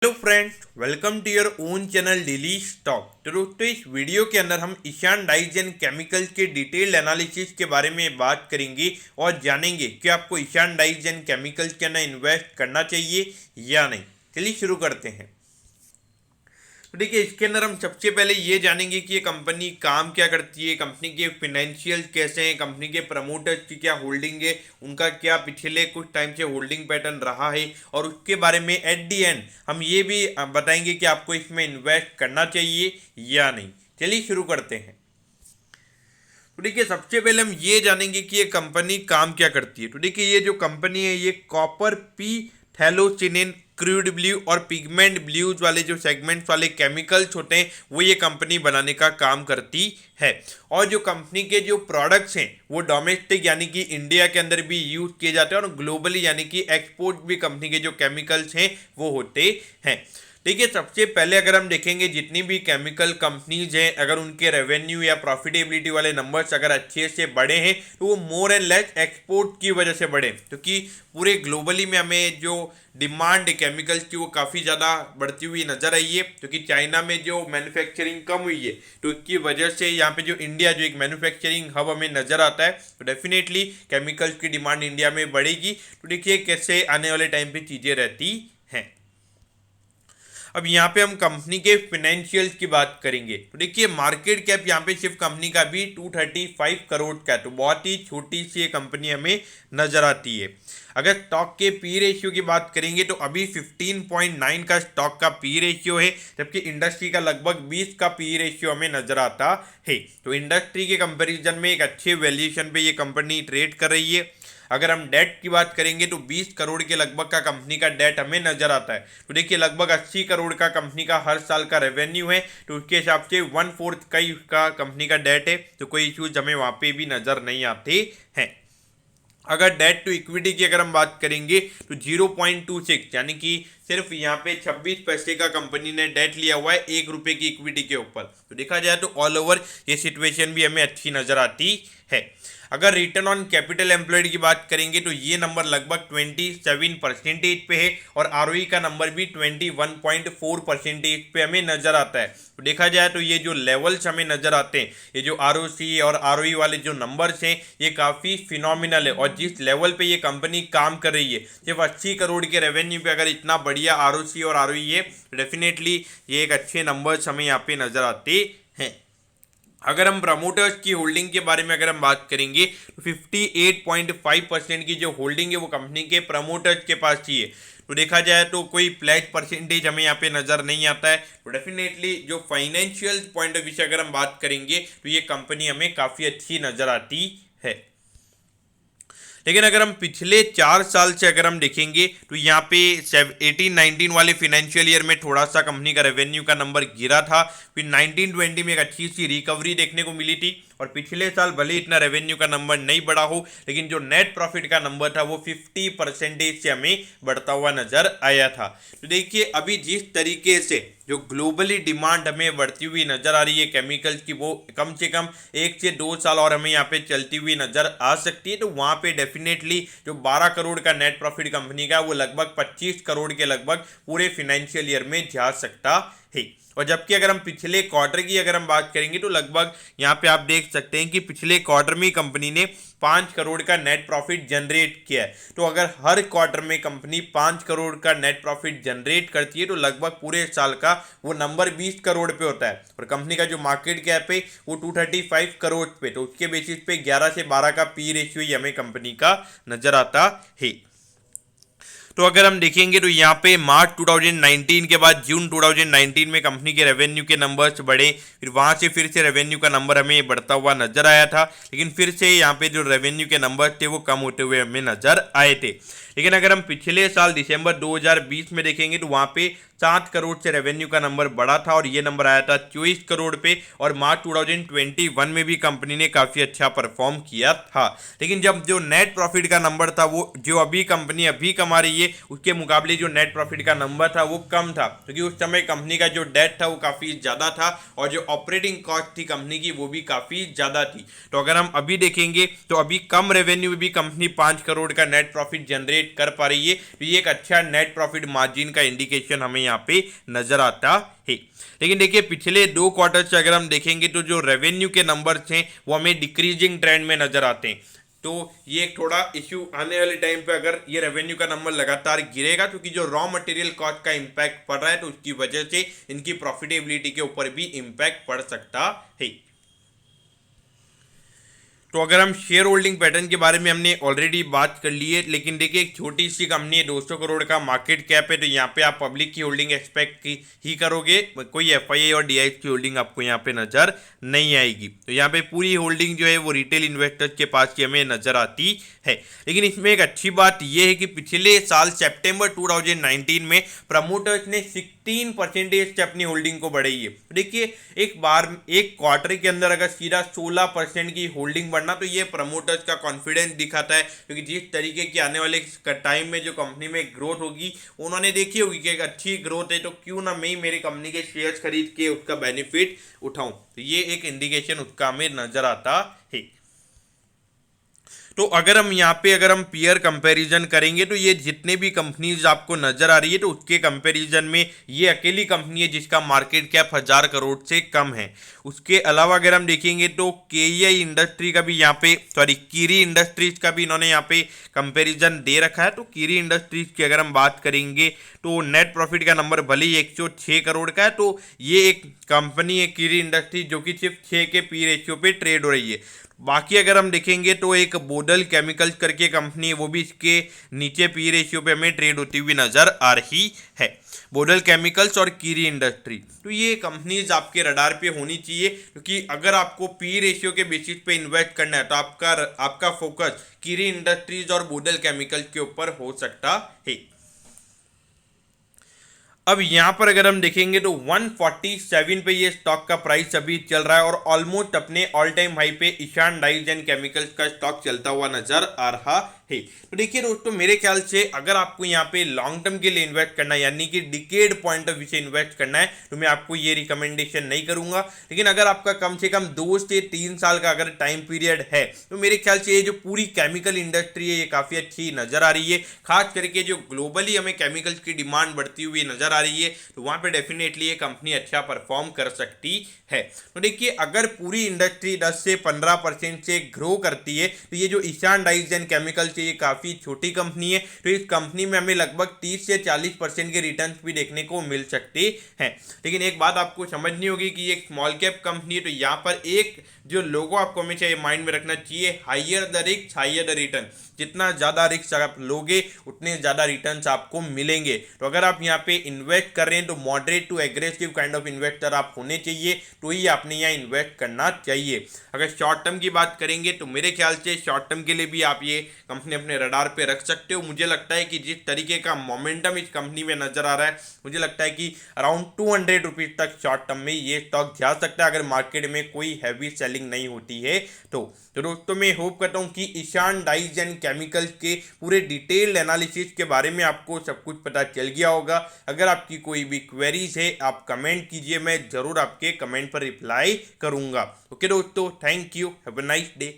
Hello friends, welcome to your own channel daily stock. तो दोस्तों, इस वीडियो के अंदर हम ईशान डाइज एंड केमिकल्स के डिटेल्ड एनालिसिस के बारे में बात करेंगे और जानेंगे कि आपको ईशान डाइज एंड केमिकल्स के अंदर इन्वेस्ट करना चाहिए या नहीं। चलिए शुरू करते हैं। तो देखिए, इसके अंदर हम सबसे पहले ये जानेंगे कि ये कंपनी काम क्या करती है, कंपनी के फाइनेंशियल कैसे हैं, कंपनी के प्रमोटर्स की क्या होल्डिंग है, उनका क्या पिछले कुछ टाइम से होल्डिंग पैटर्न रहा है, और उसके बारे में एट दी एंड हम ये भी बताएंगे कि आपको इसमें इन्वेस्ट करना चाहिए या नहीं। चलिए शुरू करते हैं। तो देखिए, सबसे पहले हम ये जानेंगे कि ये कंपनी काम क्या करती है। तो देखिए, ये जो कंपनी है ये कॉपर पी थैलोसिनिन क्रूड ब्लू और पिगमेंट ब्लूज वाले जो सेगमेंट्स वाले केमिकल्स होते हैं वो ये कंपनी बनाने का काम करती है। और जो कंपनी के जो प्रोडक्ट्स हैं वो डोमेस्टिक यानी कि इंडिया के अंदर भी यूज किए जाते हैं और ग्लोबली यानी कि एक्सपोर्ट भी कंपनी के जो केमिकल्स हैं वो होते हैं। देखिए, सबसे पहले अगर हम देखेंगे जितनी भी केमिकल कंपनीज हैं, अगर उनके रेवेन्यू या प्रॉफिटेबिलिटी वाले नंबर्स अगर अच्छे से बढ़े हैं तो वो मोर एंड लेस एक्सपोर्ट की वजह से बढ़े, क्योंकि पूरे ग्लोबली में हमें जो डिमांड केमिकल्स की वो काफ़ी ज़्यादा बढ़ती हुई नजर आई है, क्योंकि चाइना में जो मैन्युफैक्चरिंग कम हुई है तो इसकी वजह से यहाँ पे जो इंडिया जो एक मैन्युफैक्चरिंग हब हमें नजर आता है, तो डेफिनेटली केमिकल्स की डिमांड इंडिया में बढ़ेगी। तो देखिए कैसे आने वाले टाइम पे चीज़ें रहती हैं। अब यहाँ पे हम कंपनी के फाइनेंशियल्स की बात करेंगे। तो देखिए, मार्केट कैप यहाँ पे सिर्फ कंपनी का भी 235 करोड़ का है, तो बहुत ही छोटी सी कंपनी हमें नजर आती है। अगर स्टॉक के पी रेशियो की बात करेंगे तो अभी 15.9 का स्टॉक का पी रेशियो है, जबकि इंडस्ट्री का लगभग 20 का पी रेशियो हमें नजर आता है। तो इंडस्ट्री के कंपैरिजन में एक अच्छे वैल्यूएशन पे ये कंपनी ट्रेड कर रही है। अगर हम डेट की बात करेंगे तो 20 करोड़ के लगभग का कंपनी का डेट हमें नजर आता है। तो देखिए, लगभग 80 करोड़ का कंपनी का हर साल का रेवेन्यू है, तो उसके हिसाब से 1/4 का कंपनी का डेट है, तो कोई इश्यूज हमें वहाँ पे भी नजर नहीं आते हैं। अगर डेट टू इक्विटी की अगर हम बात करेंगे तो 0.26 यानी कि सिर्फ यहाँ पे 26 पैसे का कंपनी ने डेट लिया हुआ है 1 रुपए की इक्विटी के ऊपर। तो देखा जाए तो ऑल ओवर ये सिचुएशन भी हमें अच्छी नजर आती है। अगर रिटर्न ऑन कैपिटल एम्प्लॉयड की बात करेंगे तो ये नंबर लगभग 27% पे है और आरओई का नंबर भी 21.4% पे हमें नजर आता है। तो देखा जाए तो ये जो लेवल्स हमें नजर आते हैं, ये जो आरओसी और आरओई वाले जो नंबर्स हैं ये काफ़ी फिनोमिनल है। और जिस लेवल पे ये कंपनी काम कर रही है, सिर्फ 80 करोड़ के रेवेन्यू पे अगर इतना बढ़िया आरओसी और आरओई है, डेफिनेटली ये एक अच्छे नंबर्स हमें यहाँ पे नजर आते हैं। अगर हम प्रमोटर्स की होल्डिंग के बारे में अगर हम बात करेंगे तो 58.5% की जो होल्डिंग है वो कंपनी के प्रमोटर्स के पास ही है। तो देखा जाए तो कोई प्लेज परसेंटेज हमें यहाँ पे नजर नहीं आता है। तो डेफिनेटली जो फाइनेंशियल पॉइंट ऑफ व्यू से अगर हम बात करेंगे तो ये कंपनी हमें काफ़ी अच्छी नजर आती है। लेकिन अगर हम पिछले 4 साल से अगर हम देखेंगे तो यहाँ पे 18-19 वाले फाइनेंशियल ईयर में थोड़ा सा कंपनी का रेवेन्यू का नंबर गिरा था, फिर 19-20 में एक अच्छी सी रिकवरी देखने को मिली थी, और पिछले साल भले इतना रेवेन्यू का नंबर नहीं बढ़ा हो लेकिन जो नेट प्रॉफिट का नंबर था वो 50% से हमें बढ़ता हुआ नजर आया था। तो देखिए, अभी जिस तरीके से जो ग्लोबली डिमांड हमें बढ़ती हुई नजर आ रही है केमिकल्स की, वो कम से कम 1 से 2 साल और हमें यहाँ पे चलती हुई नजर आ सकती है। तो वहाँ पे डेफिनेटली जो 12 करोड़ का नेट प्रॉफिट कंपनी का वो लगभग 25 करोड़ के लगभग पूरे फाइनेंशियल ईयर में जा सकता है। और जबकि अगर हम पिछले क्वार्टर की अगर हम बात करेंगे तो लगभग यहाँ पे आप देख सकते हैं कि पिछले क्वार्टर में कंपनी ने 5 करोड़ का नेट प्रॉफिट जनरेट किया है। तो अगर हर क्वार्टर में कंपनी 5 करोड़ का नेट प्रॉफिट जनरेट करती है तो लगभग पूरे साल का वो नंबर 20 करोड़ पे होता है, और कंपनी का जो मार्केट कैप है वो 235 करोड़ पे, तो उसके बेसिस पे 11 से 12 का पी रेशियो ही हमें कंपनी का नजर आता है। तो अगर हम देखेंगे तो यहाँ पे मार्च 2019 के बाद जून 2019 में कंपनी के रेवेन्यू के नंबर्स बढ़े, फिर वहाँ से फिर से रेवेन्यू का नंबर हमें बढ़ता हुआ नजर आया था, लेकिन फिर से यहाँ पे जो रेवेन्यू के नंबर थे वो कम होते हुए हमें नजर आए थे। लेकिन अगर हम पिछले साल दिसंबर 2020 में देखेंगे तो वहाँ पे 7 करोड़ से रेवेन्यू का नंबर बढ़ा था और ये नंबर आया था 24 करोड़ पे, और मार्च 2021 में भी कंपनी ने काफ़ी अच्छा परफॉर्म किया था। लेकिन जब जो नेट प्रॉफिट का नंबर था वो जो अभी कंपनी अभी कमा रही है उसके मुकाबले जो नेट प्रॉफिट का नंबर था वो कम था, क्योंकि उस समय कंपनी का जो डेट था वो काफ़ी ज़्यादा था और जो ऑपरेटिंग कॉस्ट थी कंपनी की वो भी काफ़ी ज़्यादा थी। तो अगर हम अभी देखेंगे तो अभी कम रेवेन्यू में भी कंपनी 5 करोड़ का नेट प्रॉफिट जनरेट जनरेट कर पा रही है, तो ये एक अच्छा नेट प्रॉफिट मार्जिन का इंडिकेशन हमें यहाँ पे नजर आता है। लेकिन देखिए पिछले 2 क्वार्टर से अगर हम देखेंगे तो जो रेवेन्यू के नंबर्स हैं वो हमें डिक्रीजिंग ट्रेंड में नजर आते हैं। तो ये एक थोड़ा इश्यू आने वाले टाइम पे अगर ये रेवेन्यू का नंबर लगातार गिरेगा, क्योंकि जो रॉ मटेरियल कॉस्ट का इम्पैक्ट पड़ रहा है तो उसकी वजह से इनकी प्रॉफिटेबिलिटी के ऊपर भी इम्पैक्ट पड़ सकता है। तो अगर हम शेयर होल्डिंग पैटर्न के बारे में हमने ऑलरेडी बात कर ली है, लेकिन देखिए एक छोटी सी कंपनी है, 200 करोड़ का मार्केट कैप है, तो यहाँ पे आप पब्लिक की होल्डिंग एक्सपेक्ट की ही करोगे, कोई एफआईआई और डीआईएस की होल्डिंग आपको यहाँ पे नजर नहीं आएगी। तो यहाँ पे पूरी होल्डिंग जो है वो रिटेल इन्वेस्टर्स के पास की हमें नजर आती है। लेकिन इसमें एक अच्छी बात यह है कि पिछले साल सितंबर 2019 में प्रमोटर्स ने 16% से अपनी होल्डिंग को बढ़ाई है। देखिए एक क्वार्टर के अंदर अगर सीधा 16% की होल्डिंग बढ़ना, तो ये प्रमोटर्स का कॉन्फिडेंस दिखाता है, क्योंकि जिस तरीके की आने वाले टाइम में जो कंपनी में ग्रोथ होगी, उन्होंने देखी होगी कि एक अच्छी ग्रोथ है, तो क्यों ना मैं मेरी कंपनी के शेयर्स खरीद के उसका बेनिफिट उठाऊं। तो ये एक इंडिकेशन उसका हमें नजर आता है। तो अगर हम पीयर कंपैरिजन करेंगे तो ये जितने भी कंपनीज आपको नजर आ रही है, तो उसके कंपैरिजन में ये अकेली कंपनी है जिसका मार्केट कैप 1000 करोड़ से कम है। उसके अलावा अगर हम देखेंगे तो केईआई इंडस्ट्री का भी यहाँ पे कीरी इंडस्ट्रीज का भी इन्होंने यहाँ पे कंपैरिजन दे रखा है। तो कीरी इंडस्ट्रीज की अगर हम बात करेंगे तो नेट प्रॉफिट का नंबर भले ही 106 करोड़ का है, तो ये एक कंपनी है कीरी इंडस्ट्रीज जो कि सिर्फ 6 के पी रेशियो पे ट्रेड हो रही है। बाकी अगर हम देखेंगे तो एक बोडल केमिकल्स करके कंपनी है, वो भी इसके नीचे पी रेशियो पे हमें ट्रेड होती हुई नजर आ रही है। बोडल केमिकल्स और कीरी इंडस्ट्री, तो ये कंपनीज आपके रडार पे होनी चाहिए, क्योंकि अगर आपको पी रेशियो के बेसिस पे इन्वेस्ट करना है तो आपका फोकस कीरी इंडस्ट्रीज और बोडल केमिकल्स के ऊपर हो सकता है। अब यहाँ पर अगर हम देखेंगे तो 147 पे ये स्टॉक का प्राइस अभी चल रहा है और ऑलमोस्ट अपने ऑल टाइम हाई पे ईशान डाइज एंड केमिकल्स का स्टॉक चलता हुआ नजर आ रहा है। तो देखिए दोस्तों, मेरे ख्याल से अगर आपको यहाँ पे लॉन्ग टर्म के लिए इन्वेस्ट करना है, यानी कि डिकेड पॉइंट ऑफ व्यू से इन्वेस्ट करना है, तो मैं आपको ये रिकमेंडेशन नहीं करूंगा। लेकिन अगर आपका कम से कम 2 से 3 साल का अगर टाइम पीरियड है, तो मेरे ख्याल से ये जो पूरी केमिकल इंडस्ट्री है ये काफ़ी अच्छी नज़र आ रही है। खास करके जो ग्लोबली हमें केमिकल्स की डिमांड बढ़ती हुई नज़र आ रही है, तो वहाँ पे डेफिनेटली ये कंपनी अच्छा परफॉर्म कर सकती है। तो देखिए, अगर पूरी इंडस्ट्री 10 से 15% से ग्रो करती है, तो ये जो ईशान डाइज एंड केमिकल्स ये काफ़ी छोटी कंपनी है, तो इस कंपनी में हमें लगभग 30 से 40% के रिटर्न भी देखने को मिल सकते हैं। लेकिन एक बात आपको समझनी होगी कि ये एक स्मॉल कैप कंपनी है, तो यहाँ पर एक जो लोगो आपको हमेशा ये माइंड में रखना चाहिए, higher the risk higher the return. जितना ज़्यादा रिस्क आप लोगे उतने ज़्यादा रिटर्न्स आपको मिलेंगे। तो अगर आप यहाँ पे इन्वेस्ट कर रहे हैं तो moderate to aggressive kind of investor आप होने चाहिए, तो ही आपने यहाँ इन्वेस्ट करना चाहिए। अगर शॉर्ट टर्म की बात करेंगे तो मेरे ख्याल से शॉर्ट टर्म के लिए भी आप ये कंपनी अपने रडार पे रख सकते हो। मुझे लगता है कि जिस तरीके का मोमेंटम इस कंपनी में नजर आ रहा है, मुझे लगता है कि अराउंड 200 रुपीज़ तक शॉर्ट टर्म में ये स्टॉक जा सकता है, अगर मार्केट में कोई हैवी सेलिंग नहीं होती है तो दोस्तों मैं होप करता हूँ कि ईशान डाइज एंड केमिकल्स के पूरे डिटेल्ड एनालिसिस के बारे में आपको सब कुछ पता चल गया होगा। अगर आपकी कोई भी क्वेरीज है आप कमेंट कीजिए, मैं ज़रूर आपके कमेंट पर रिप्लाई करूँगा। ओके दोस्तों, thank you, have a nice day.